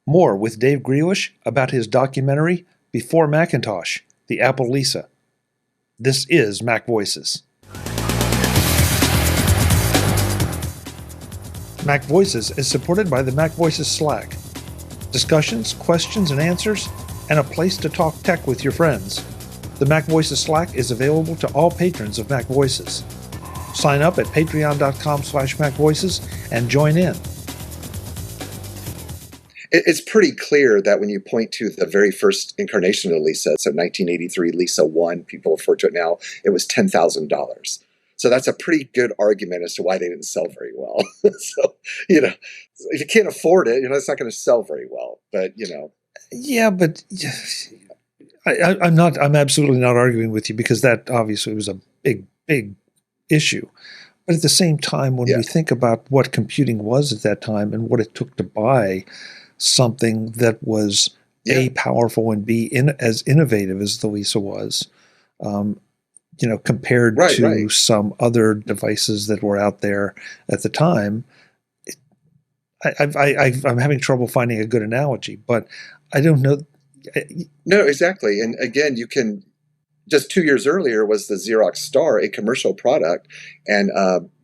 More with Dave Greelish about his documentary, Before Macintosh, The Apple Lisa. This is Mac Voices. Mac Voices is supported by the MacVoices Slack. Discussions, questions, and answers, and a place to talk tech with your friends. The MacVoices Slack is available to all patrons of Mac Voices. Sign up at patreon.com/MacVoices and join in. It's pretty clear that when you point to the very first incarnation of Lisa, so 1983 Lisa 1, people refer to it now, it was $10,000. So that's a pretty good argument as to why they didn't sell very well. So, if you can't afford it, it's not going to sell very well. But, Yeah, but I'm absolutely not arguing with you, because that obviously was a big issue. But at the same time, when we think about what computing was at that time and what it took to buy something that was A, powerful, and B, as innovative as the Lisa was, compared to some other devices that were out there at the time, I'm having trouble finding a good analogy, but I don't know. No, exactly. And again, you can, just 2 years earlier was the Xerox Star, a commercial product, and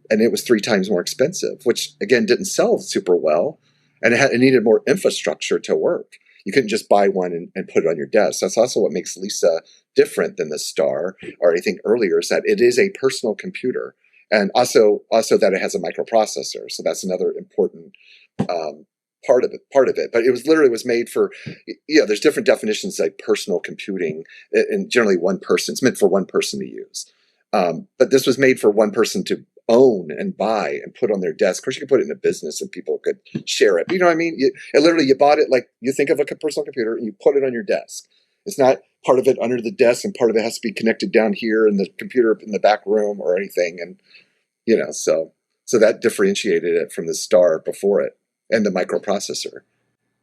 it was 3 times more expensive, which again didn't sell super well. And it needed more infrastructure to work. You couldn't just buy one and put it on your desk. That's also what makes Lisa different than the Star or anything earlier, is that it is a personal computer, and also that it has a microprocessor. So that's another important part of it. But it was made for, there's different definitions like personal computing, and generally one person. It's meant for one person to use. But this was made for one person to own and buy and put on their desk. Of course, you could put it in a business and people could share it. But you know what I mean? You bought it like you think of a personal computer and you put it on your desk. It's not part of it under the desk and part of it has to be connected down here in the computer in the back room or anything. And, so that differentiated it from the Star before it, and the microprocessor,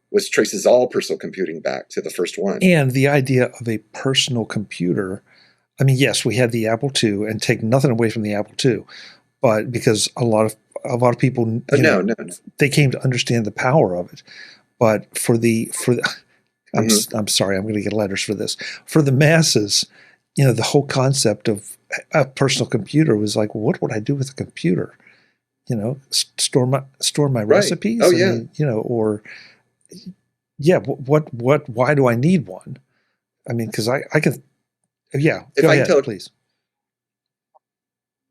which traces all personal computing back to the first one. And the idea of a personal computer, I mean, yes, we had the Apple II, and take nothing away from the Apple II, but because a lot of people, they came to understand the power of it. But I'm sorry, I'm going to get letters for this. For the masses, the whole concept of a personal computer was like, well, what would I do with a computer? Store my recipes. Oh, why do I need one? I mean, because I could. Yeah, go ahead, please.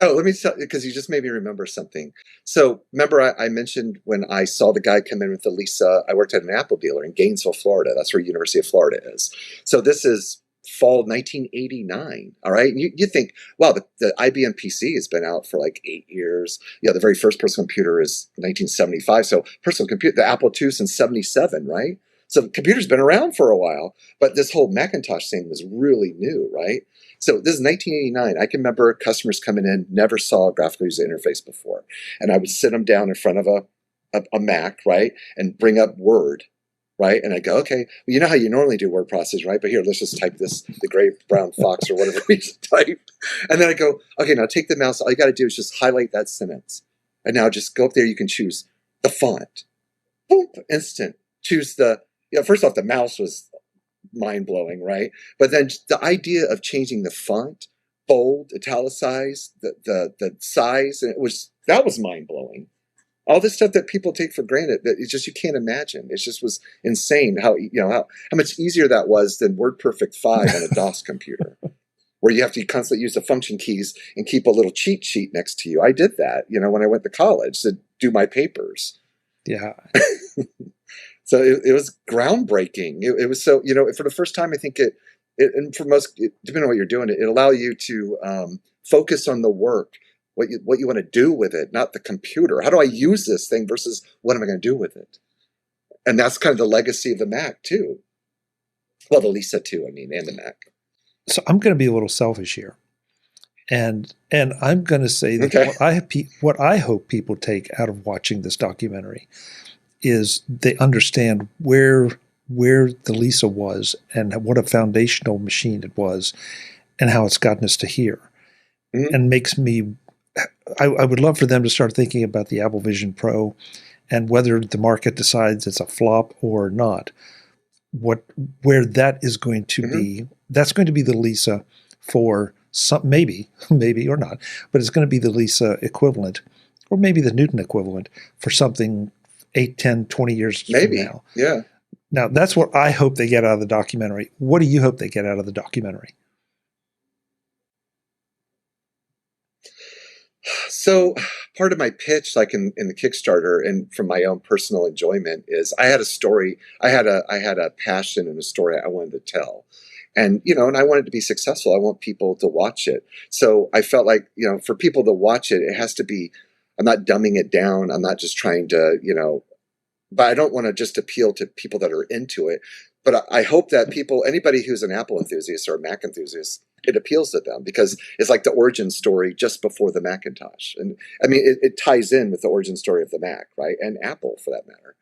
Oh, let me tell you, because you just made me remember something. So remember I mentioned when I saw the guy come in with the Lisa, I worked at an Apple dealer in Gainesville, Florida. That's where University of Florida is. So this is fall 1989, all right? And you think, wow, the IBM PC has been out for like 8 years. The very first personal computer is 1975. So the Apple II since 77, right? So the computer's been around for a while, but this whole Macintosh thing was really new, right? So this is 1989. I can remember customers coming in, never saw a graphical user interface before. And I would sit them down in front of a Mac, right? And bring up Word, right? And I go, okay, well, you know how you normally do word processing, right? But here, let's just type this, the gray brown fox or whatever we type. And then I go, okay, now take the mouse. All you got to do is just highlight that sentence. And now just go up there. You can choose the font. Boom, instant. Choose first off, the mouse was mind-blowing, right? But then the idea of changing the font, bold, italicized, the size, and that was mind-blowing. All this stuff that people take for granted, that it's just, you can't imagine. It just was insane how much easier that was than WordPerfect 5 on a DOS computer, where you have to constantly use the function keys and keep a little cheat sheet next to you. I did that, when I went to college to do my papers. Yeah. So it was groundbreaking. It was so, for the first time, I think and for most, depending on what you're doing, it allow you to focus on the work, what you want to do with it, not the computer. How do I use this thing versus what am I going to do with it? And that's kind of the legacy of the Mac too. Well, the Lisa too, and the Mac. So I'm going to be a little selfish here. And I'm going to say that what I hope people take out of watching this documentary is they understand where the Lisa was and what a foundational machine it was and how it's gotten us to here. Mm-hmm. And makes me, I would love for them to start thinking about the Apple Vision Pro and whether the market decides it's a flop or not, where that is going to be, that's going to be the Lisa for some, maybe or not, but it's going to be the Lisa equivalent, or maybe the Newton equivalent for something 8, 10, 20 years from now. Yeah. Now, that's what I hope they get out of the documentary. What do you hope they get out of the documentary? So part of my pitch, like in the Kickstarter and from my own personal enjoyment, is I had a story, I had a passion and a story I wanted to tell. And, and I want it to be successful. I want people to watch it. So I felt like, for people to watch it, it has to be, I'm not dumbing it down. I'm not just trying to, but I don't want to just appeal to people that are into it. But I hope that anybody who's an Apple enthusiast or a Mac enthusiast, it appeals to them because it's like the origin story just before the Macintosh. And I mean, it ties in with the origin story of the Mac, right? And Apple for that matter.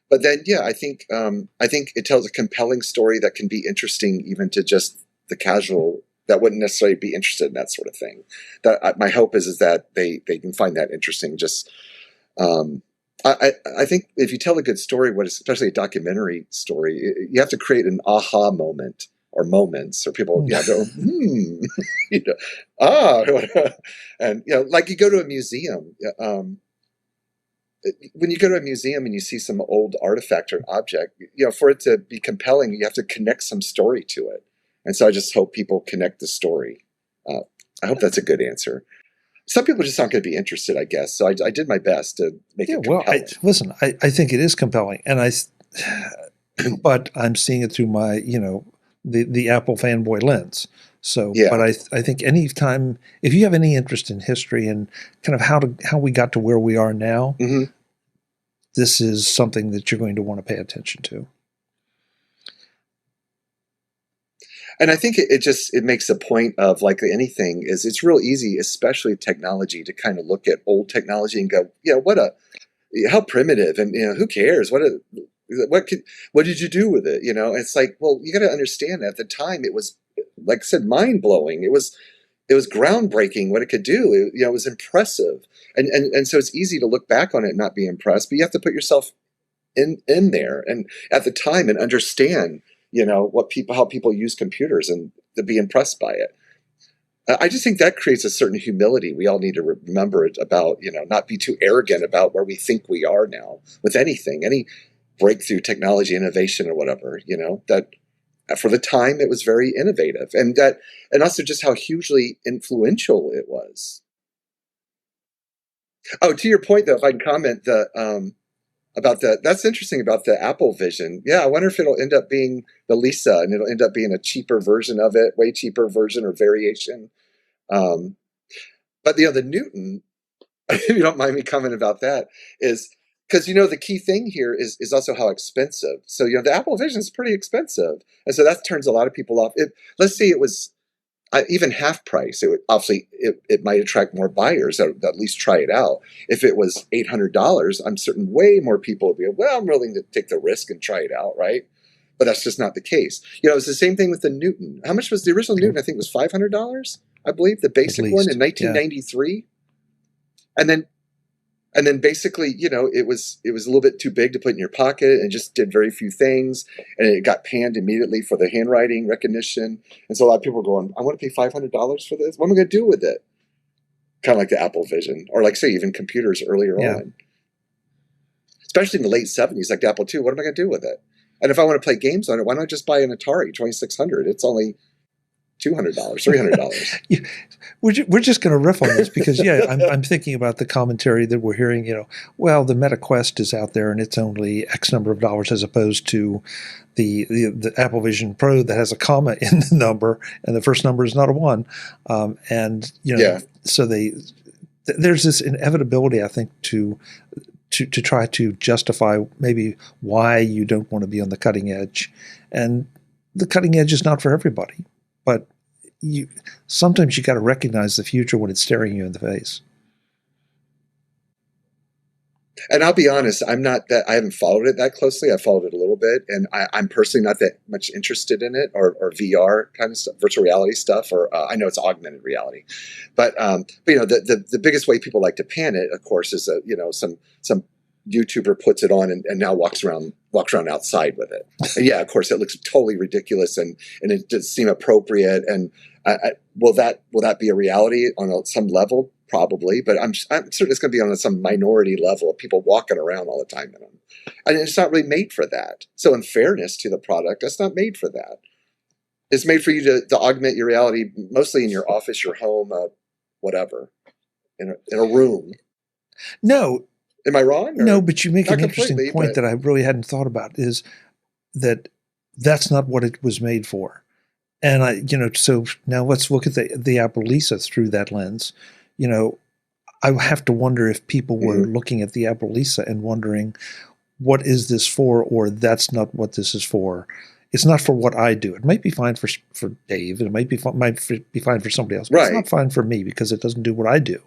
But then, I think it tells a compelling story that can be interesting even to just the casual that wouldn't necessarily be interested in that sort of thing. That my hope is that they can find that interesting. Just I think if you tell a good story, especially a documentary story, you have to create an aha moment or moments, or people go, and like you go to a museum. When you go to a museum and you see some old artifact or an object, for it to be compelling, you have to connect some story to it. And so I just hope people connect the story. I hope that's a good answer. Some people just aren't going to be interested, I guess. So I did my best to make it compelling. Well, I think it is compelling, but I'm seeing it through my, the Apple fanboy lens. So, but I think anytime, if you have any interest in history and kind of how we got to where we are now, this is something that you're going to want to pay attention to. And I think it makes a point of, like anything, is it's real easy, especially technology, to kind of look at old technology and go, how primitive, and who cares? What did you do with it? It's like, well, you got to understand that at the time it was, like I said, mind blowing. It was groundbreaking what it could do. It was impressive, and so it's easy to look back on it and not be impressed. But you have to put yourself in there and at the time and understand, how people use computers and to be impressed by it. I just think that creates a certain humility we all need to remember about, not be too arrogant about where we think we are now with anything, any breakthrough technology, innovation, or whatever. That for the time it was very innovative, and also just how hugely influential it was. Oh, to your point though, if I can comment about that's interesting about the Apple Vision. Yeah, I wonder if it'll end up being the Lisa, and it'll end up being a cheaper version of it, way cheaper version or variation. But the Newton, if you don't mind me commenting about that, is because the key thing here is also how expensive. So the Apple Vision is pretty expensive, and so that turns a lot of people off. Let's say it was even half price, it would obviously it might attract more buyers that at least try it out. If it was $800, I'm certain way more people would be, well, I'm willing to take the risk and try it out, right? But that's just not the case. It's the same thing with the Newton. How much was the original Newton? I think it was $500, I believe, the basic one in 1993. Yeah. And then basically, it was a little bit too big to put in your pocket and just did very few things. And it got panned immediately for the handwriting recognition. And so a lot of people were going, I want to pay $500 for this. What am I going to do with it? Kind of like the Apple Vision, or like, say, even computers earlier on. Especially in the late 70s, like the Apple II. What am I going to do with it? And if I want to play games on it, why not just buy an Atari 2600? It's only $200, $300. We're just going to riff on this because I'm thinking about the commentary that we're hearing. Well, the Meta Quest is out there and it's only X number of dollars, as opposed to the Apple Vision Pro that has a comma in the number and the first number is not a 1. So there's this inevitability, I think, to try to justify maybe why you don't want to be on the cutting edge, and the cutting edge is not for everybody. But sometimes you got to recognize the future when it's staring you in the face. And I'll be honest, I haven't followed it that closely. I followed it a little bit, and I'm personally not that much interested in it, or VR kind of stuff, virtual reality stuff, or I know it's augmented reality. But the biggest way people like to pan it, of course, is some YouTuber puts it on and now walks around outside with it. And yeah, of course, it looks totally ridiculous and it does seem appropriate. And will that be a reality on some level? Probably, but I'm certain it's going to be on some minority level of people walking around all the time in them. And it's not really made for that. So in fairness to the product, it's not made for that. It's made for you to augment your reality, mostly in your office, your home, whatever, in a room. No. Am I wrong? No, but you make an interesting point that I really hadn't thought about, is that that's not what it was made for. And so now let's look at the Apple Lisa through that lens. I have to wonder if people were looking at the Apple Lisa and wondering, what is this for? Or that's not what this is for. It's not for what I do. It might be fine for Dave. It might be fine for somebody else. But It's not fine for me because it doesn't do what I do.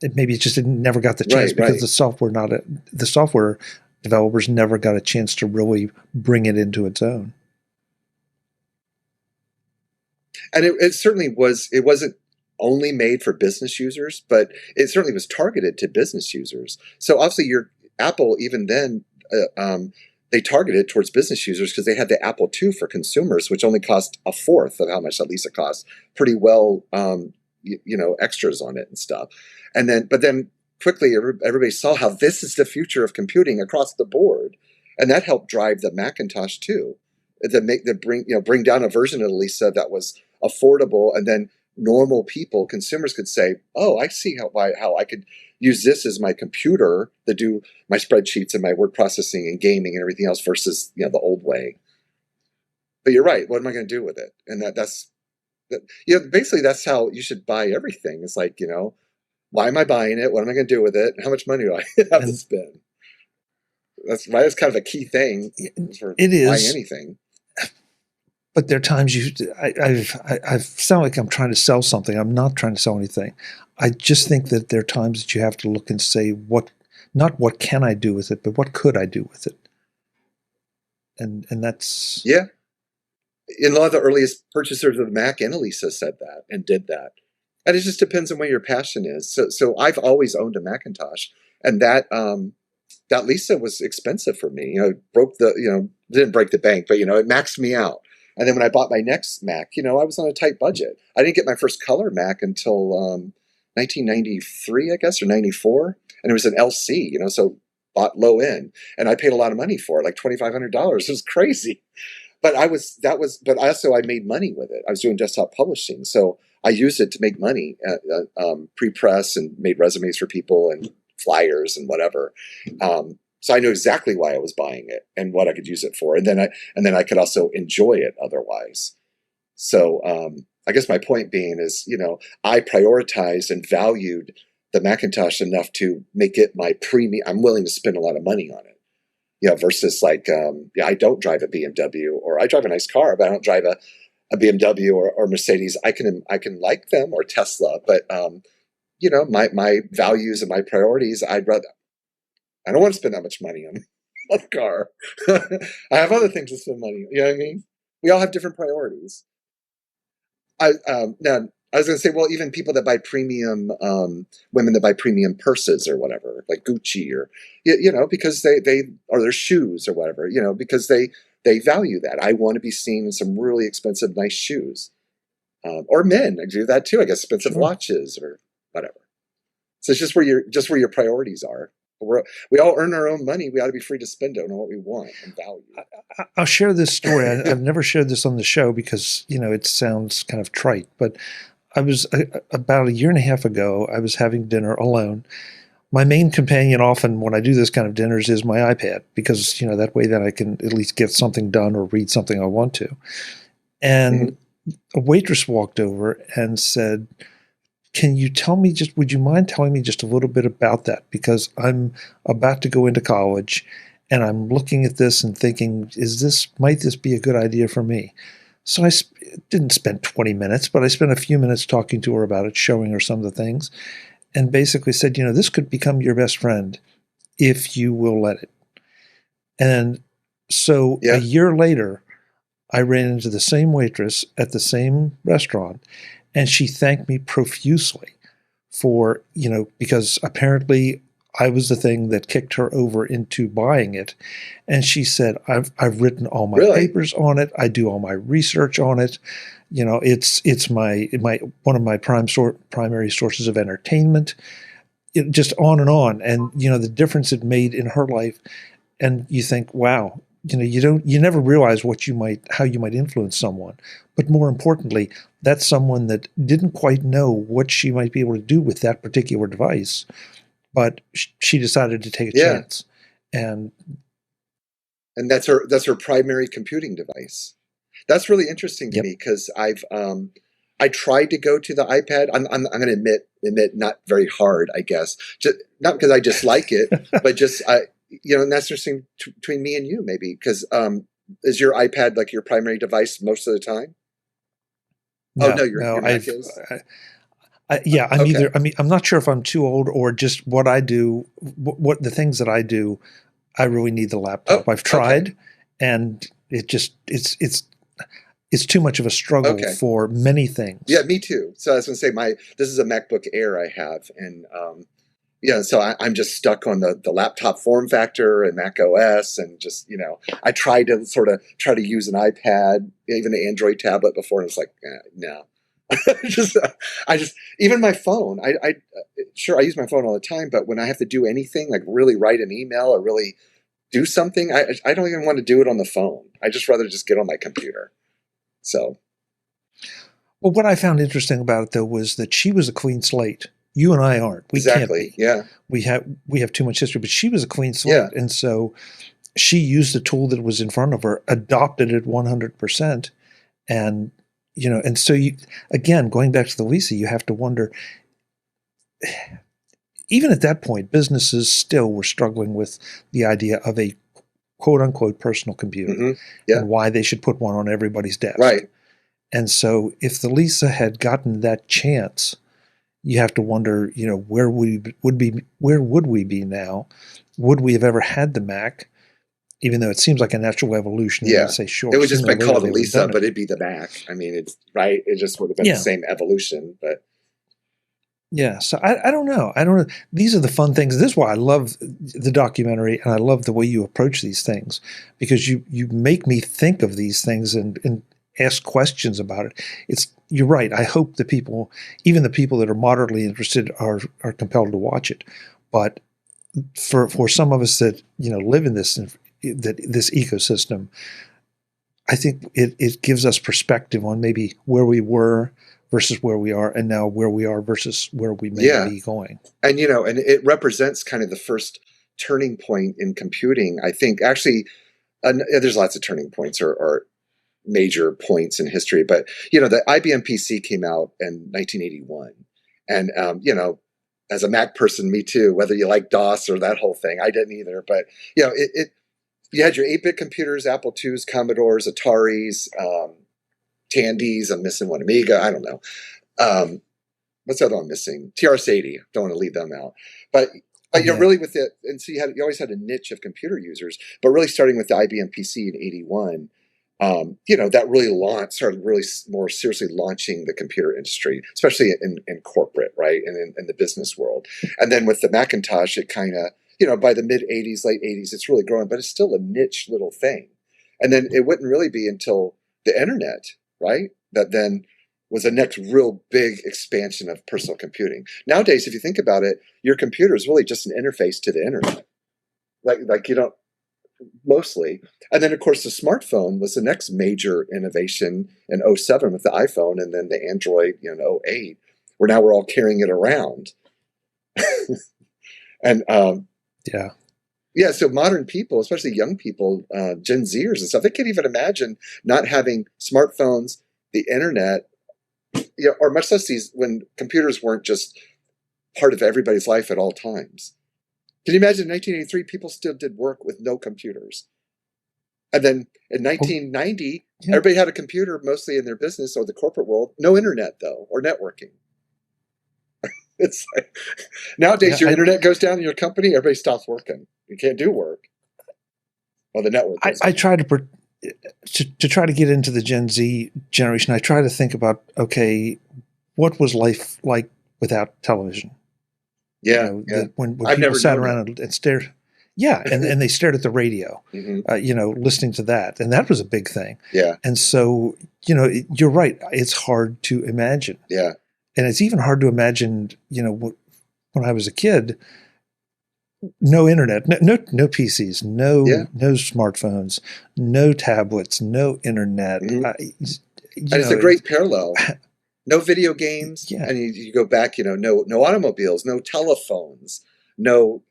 Maybe it just never got the chance because the software developers never got a chance to really bring it into its own. And it certainly was. It wasn't only made for business users, but it certainly was targeted to business users. So obviously, your Apple, even then, they targeted towards business users because they had the Apple II for consumers, which only cost a fourth of how much that Lisa cost. Pretty well, extras on it and stuff. But then quickly, everybody saw how this is the future of computing across the board, and that helped drive the Macintosh too. Bring down a version of the Lisa that was affordable, and then normal people, consumers, could say, "Oh, I see how I could use this as my computer to do my spreadsheets and my word processing and gaming and everything else versus the old way." But you're right. What am I going to do with it? And that's basically that's how you should buy everything. It's like, why am I buying it? What am I going to do with it? How much money do I have to spend? That's right. It's kind of a key thing for buying anything. But there are times I sound like I'm trying to sell something. I'm not trying to sell anything. I just think that there are times that you have to look and say, not what can I do with it, but what could I do with it? And that's... Yeah. And a lot of the earliest purchasers of the Mac and Lisa said that and did that. And it just depends on what your passion is. So I've always owned a Macintosh, and that Lisa was expensive for me. Didn't break the bank, but it maxed me out. And then when I bought my next Mac, I was on a tight budget. I didn't get my first color Mac until 1993, I guess, or 94. And it was an LC, so bought low end. And I paid a lot of money for it, like $2,500. It was crazy. But I made money with it. I was doing desktop publishing. So I used it to make money, pre-press, and made resumes for people and flyers and whatever. So I knew exactly why I was buying it and what I could use it for. And then I could also enjoy it otherwise. So I guess my point being is, I prioritized and valued the Macintosh enough to make it my premium. I'm willing to spend a lot of money on it. Versus like, I don't drive a BMW, or I drive a nice car, but I don't drive a BMW or Mercedes. I can like them, or Tesla, but my values and my priorities, I don't want to spend that much money on a car. I have other things to spend money on. You know what I mean? We all have different priorities. I was going to say, well, even people that buy premium, women that buy premium purses or whatever, like Gucci, or because they or their shoes or whatever, because they value that. I want to be seen in some really expensive, nice shoes, or men. I do that too. I guess expensive watches or whatever. So it's just where your priorities are. We all earn our own money. We ought to be free to spend it on what we want and value. I'll share this story. I've never shared this on the show because, it sounds kind of trite, but I was about a year and a half ago, I was having dinner alone. My main companion often when I do this kind of dinners is my iPad because, that way that I can at least get something done or read something I want to. And a waitress walked over and said, would you mind telling me just a little bit about that? Because I'm about to go into college and I'm looking at this and thinking, might this be a good idea for me? So I didn't spend 20 minutes, but I spent a few minutes talking to her about it, showing her some of the things, and basically said, this could become your best friend if you will let it. And so a year later, I ran into the same waitress at the same restaurant, and she thanked me profusely for, because apparently I was the thing that kicked her over into buying it. And she said, I've written all my papers on it. I do all my research on it. You know, it's my one of my primary sources of entertainment. Just on and on. And, you know, the difference it made in her life. And you think, wow, you know, you never realize how you might influence someone. But more importantly, that's someone that didn't quite know what she might be able to do with that particular device. But she decided to take a chance, and that's her primary computing device. That's really interesting to me, because I tried to go to the iPad. I'm going to admit not very hard, I guess, just not because I just like it, but just and that's interesting between me and you, maybe, because is your iPad like your primary device most of the time? Your Mac is. I'm not sure if I'm too old or just what I do, what the things that I do, I really need the laptop. I've tried, and it's too much of a struggle for many things. Yeah, me too. So I was going to say, this is a MacBook Air I have, and so I'm just stuck on the laptop form factor and Mac OS, and just, I tried to try to use an iPad, even an Android tablet before, and it's like, no. I just even my phone. I use my phone all the time, but when I have to do anything, like really write an email or really do something, I don't even want to do it on the phone. I just rather just get on my computer. So, well, what I found interesting about it though was that she was a clean slate. You and I aren't. We can't be. Yeah, we have too much history, but she was a clean slate, and so she used the tool that was in front of her, adopted it 100%, and. And so again, going back to the Lisa, you have to wonder, even at that point, businesses still were struggling with the idea of a quote unquote personal computer and why they should put one on everybody's desk. Right. And so if the Lisa had gotten that chance, you have to wonder, where would we be now? Would we have ever had the Mac? Even though it seems like a natural evolution, say sure. It would just been called the Lisa, but it'd be the Mac. I mean, it's right. It just would have been the same evolution, but so I don't know. I don't know. These are the fun things. This is why I love the documentary, and I love the way you approach these things, because you make me think of these things and ask questions about it. You're right. I hope the people, even the people that are moderately interested, are compelled to watch it. But for some of us that live in this ecosystem, I think it gives us perspective on maybe where we were versus where we are, and now where we are versus where we may be going. And and it represents kind of the first turning point in computing. I think actually, there's lots of turning points or major points in history, but the IBM PC came out in 1981, and as a Mac person, me too. Whether you like DOS or that whole thing, I didn't either. But you had your 8-bit computers, Apple IIs, Commodores, Ataris, Tandys. I'm missing one, Amiga. I don't know. What's the other one I'm missing? TRS-80. Don't want to leave them out. But really with it, and so you always had a niche of computer users. But really, starting with the IBM PC in '81, that really started really more seriously launching the computer industry, especially in corporate, right, and in the business world. And then with the Macintosh, it kind of, by the mid 80s, late 80s, it's really growing, but it's still a niche little thing. And then it wouldn't really be until the internet, right, that then was the next real big expansion of personal computing. Nowadays, if you think about it, your computer is really just an interface to the internet. Like mostly. And then, of course, the smartphone was the next major innovation in 2007 with the iPhone, and then the Android in 2008, where now we're all carrying it around. And so modern people, especially young people, Gen Zers and stuff, they can't even imagine not having smartphones, the internet, or much less when computers weren't just part of everybody's life at all times. Can you imagine in 1983, people still did work with no computers? And then in 1990, everybody had a computer, mostly in their business or the corporate world. No internet, though, or networking. It's like, nowadays, your internet goes down in your company, everybody stops working. You can't do work. Well, the network. I try to try to get into the Gen Z generation. I try to think about, okay, what was life like without television? Yeah, when I've people never sat known around and stared. Yeah, and they stared at the radio, listening to that, and that was a big thing. Yeah, and so you're right. It's hard to imagine. Yeah, and it's even hard to imagine. When I was a kid, no internet, no PCs, no smartphones, no tablets, no internet. And it's a great parallel. No video games. Yeah. And you go back, no automobiles, no telephones, no,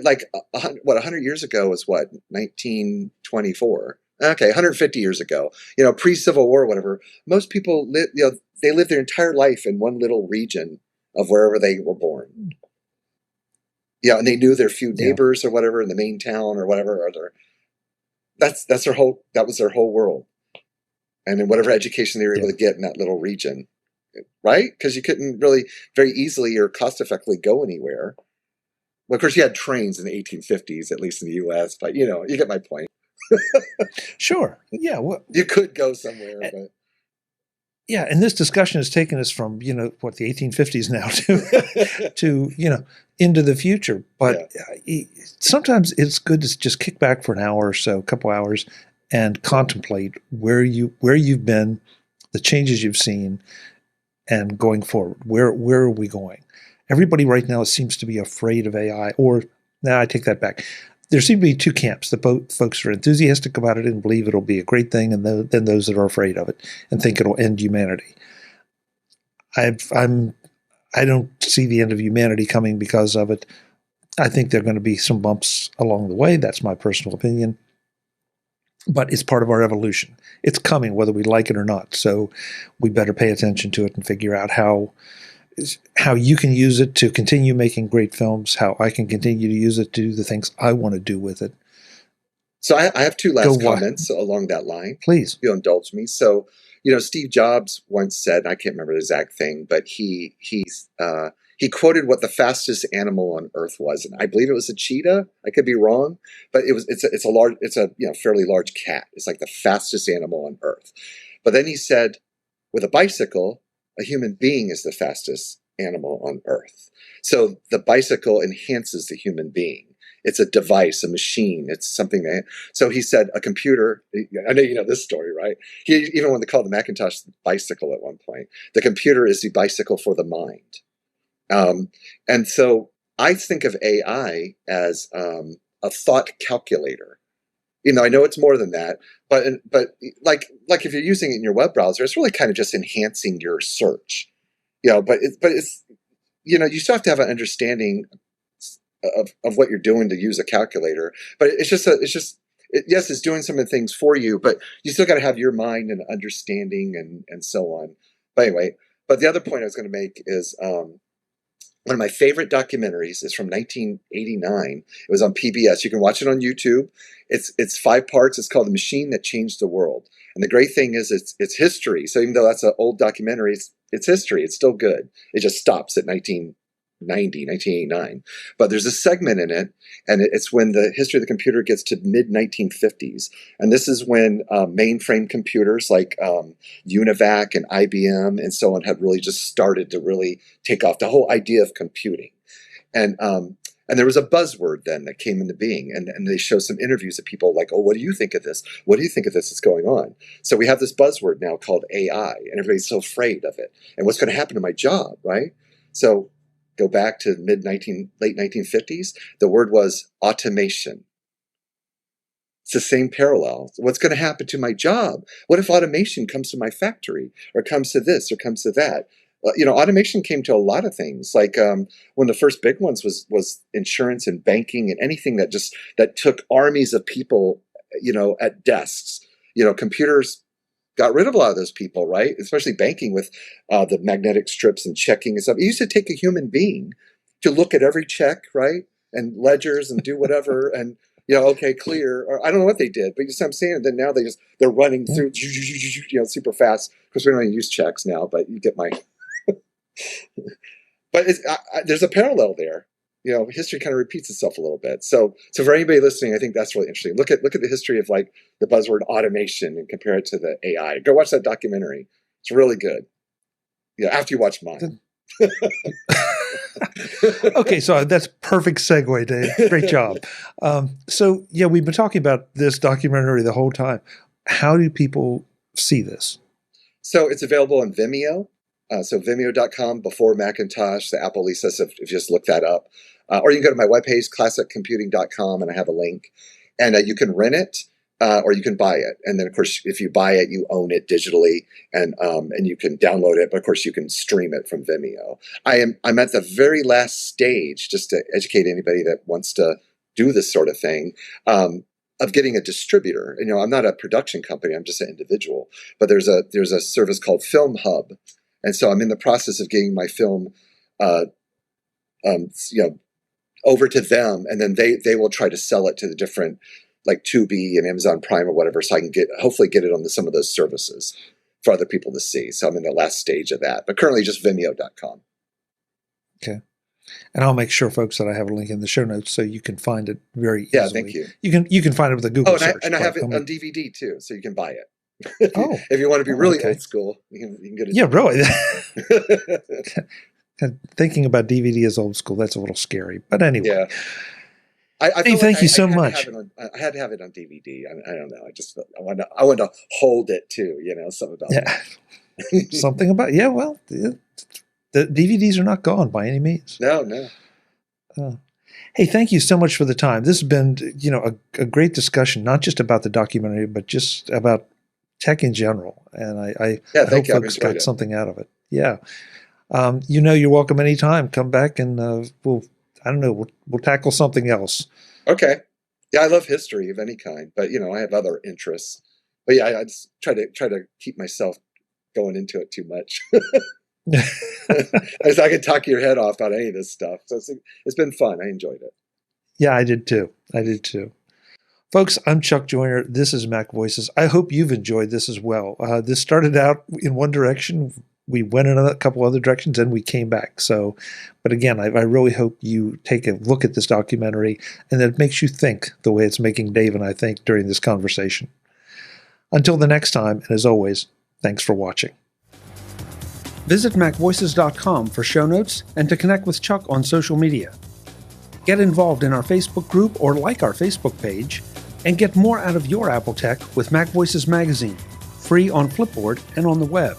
like 100 years ago was what, 1924. Okay, 150 years ago, pre-Civil War, whatever. Most people they lived their entire life in one little region of wherever they were born. Yeah, and they knew their few neighbors or whatever in the main town or whatever. That was their whole world. And in whatever education they were able to get in that little region, right? Because you couldn't really very easily or cost effectively go anywhere. Well, of course, you had trains in the 1850s, at least in the U.S., but you get my point. Sure. Yeah. Well, you could go somewhere, but. Yeah, and this discussion has taken us from the 1850s now to into the future. But sometimes it's good to just kick back for an hour or so, a couple hours, and contemplate where you've been, the changes you've seen, and going forward. Where are we going? Everybody right now seems to be afraid of AI. I take that back. There seem to be two camps. The both folks are enthusiastic about it and believe it'll be a great thing, and then those that are afraid of it and think it'll end humanity. I don't see the end of humanity coming because of it. I think there are going to be some bumps along the way. That's my personal opinion. But it's part of our evolution. It's coming whether we like it or not. So we better pay attention to it and figure out how you can use it to continue making great films, how I can continue to use it to do the things I want to do with it. So I have two last comments along that line. Please. If you'll indulge me. So, Steve Jobs once said, and I can't remember the exact thing, but he quoted what the fastest animal on Earth was, and I believe it was a cheetah. I could be wrong, but it's a fairly large cat. It's like the fastest animal on Earth. But then he said, with a bicycle, a human being is the fastest animal on Earth. So the bicycle enhances the human being. It's a device, a machine. It's something so he said a computer, I know you know this story, right? He even wanted to call the Macintosh bicycle at one point. The computer is the bicycle for the mind. And so I think of AI as a thought calculator. I know it's more than that, but like if you're using it in your web browser, it's really kind of just enhancing your search. But it's you still have to have an understanding of what you're doing to use a calculator. But yes, it's doing some of the things for you, but you still got to have your mind and understanding and so on. But anyway, the other point I was going to make is one of my favorite documentaries is from 1989. It was on PBS. You can watch it on YouTube. It's 5 parts. It's called The Machine That Changed the World. And the great thing is it's history. So even though that's an old documentary, it's history. It's still good. It just stops at 1989. But there's a segment in it, and it's when the history of the computer gets to mid-1950s. And this is when mainframe computers like UNIVAC and IBM and so on had really just started to really take off, the whole idea of computing. And there was a buzzword then that came into being, and they show some interviews of people like, oh, what do you think of this? What do you think of this that's going on? So we have this buzzword now called AI, and everybody's so afraid of it. And what's going to happen to my job, right? So go back to late 1950s, the word was automation. It's the same parallel. What's going to happen to my job? What if automation comes to my factory, or comes to this, or comes to that? Automation came to a lot of things. Like one of the first big ones was insurance and banking and anything that took armies of people, at desks. Computers got rid of a lot of those people, right? Especially banking with the magnetic strips and checking and stuff. It used to take a human being to look at every check, right? And ledgers and do whatever and, okay, clear. Or I don't know what they did, but you see what I'm saying? And then now they're running through, super fast. Of course, we don't even use checks now, but you get my... But there's a parallel there. History kind of repeats itself a little bit. So for anybody listening, I think that's really interesting. Look at the history of like the buzzword automation and compare it to the AI. Go watch that documentary. It's really good. After you watch mine. Okay, so that's perfect segue, Dave. Great job. So, yeah, we've been talking about this documentary the whole time. How do people see this? So it's available on Vimeo. So Vimeo.com, before Macintosh, the Apple Lisa, so if you just look that up. Or you can go to my webpage, classiccomputing.com, and I have a link. And you can rent it or you can buy it. And then, of course, if you buy it, you own it digitally and you can download it. But, of course, you can stream it from Vimeo. I'm at the very last stage, just to educate anybody that wants to do this sort of thing, of getting a distributor. You know, I'm not a production company. I'm just an individual. But there's a service called Film Hub. And so I'm in the process of getting my film, over to them, and then they will try to sell it to the different, like Tubi and Amazon Prime or whatever, so I can hopefully get it on some of those services for other people to see. So I'm in the last stage of that, but currently just Vimeo.com. Okay. And I'll make sure, folks, that I have a link in the show notes so you can find it very easily. Yeah, thank you. You can find it with a Google search. And I have it on DVD too, so you can buy it. Oh, if you want to be really old school, you can get it. Yeah, really. Thinking about DVD as old school, that's a little scary. But anyway. Yeah. Hey, thank you so much. I had to have it on DVD. I don't know. I want to hold it too. You know, something about that. Something about well, the DVDs are not gone by any means. No. Hey, thank you so much for the time. This has been a great discussion, not just about the documentary, but just about tech in general. And I hope folks got something out of it. Yeah. You're welcome anytime. Come back and we'll tackle something else. Okay. Yeah, I love history of any kind, but I have other interests. But yeah, I just try to keep myself going into it too much. I can talk your head off about any of this stuff. So it's been fun. I enjoyed it. Yeah, I did too. Folks, I'm Chuck Joyner. This is Mac Voices. I hope you've enjoyed this as well. This started out in one direction. We went in a couple other directions and we came back. So, but again, I really hope you take a look at this documentary and that it makes you think the way it's making Dave and I think during this conversation. Until the next time, and as always, thanks for watching. Visit MacVoices.com for show notes and to connect with Chuck on social media. Get involved in our Facebook group or like our Facebook page, and get more out of your Apple tech with Mac Voices Magazine, free on Flipboard and on the web.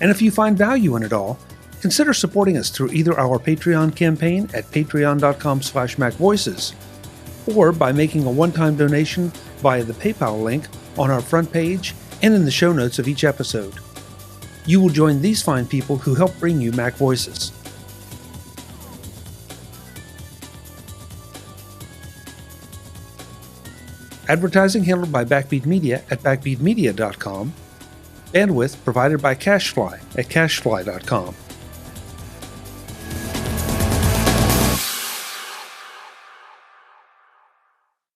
And if you find value in it all, consider supporting us through either our Patreon campaign at patreon.com/MacVoices or by making a one-time donation via the PayPal link on our front page and in the show notes of each episode. You will join these fine people who help bring you Mac Voices. Advertising handled by Backbeat Media at backbeatmedia.com. Bandwidth provided by CashFly at cashfly.com.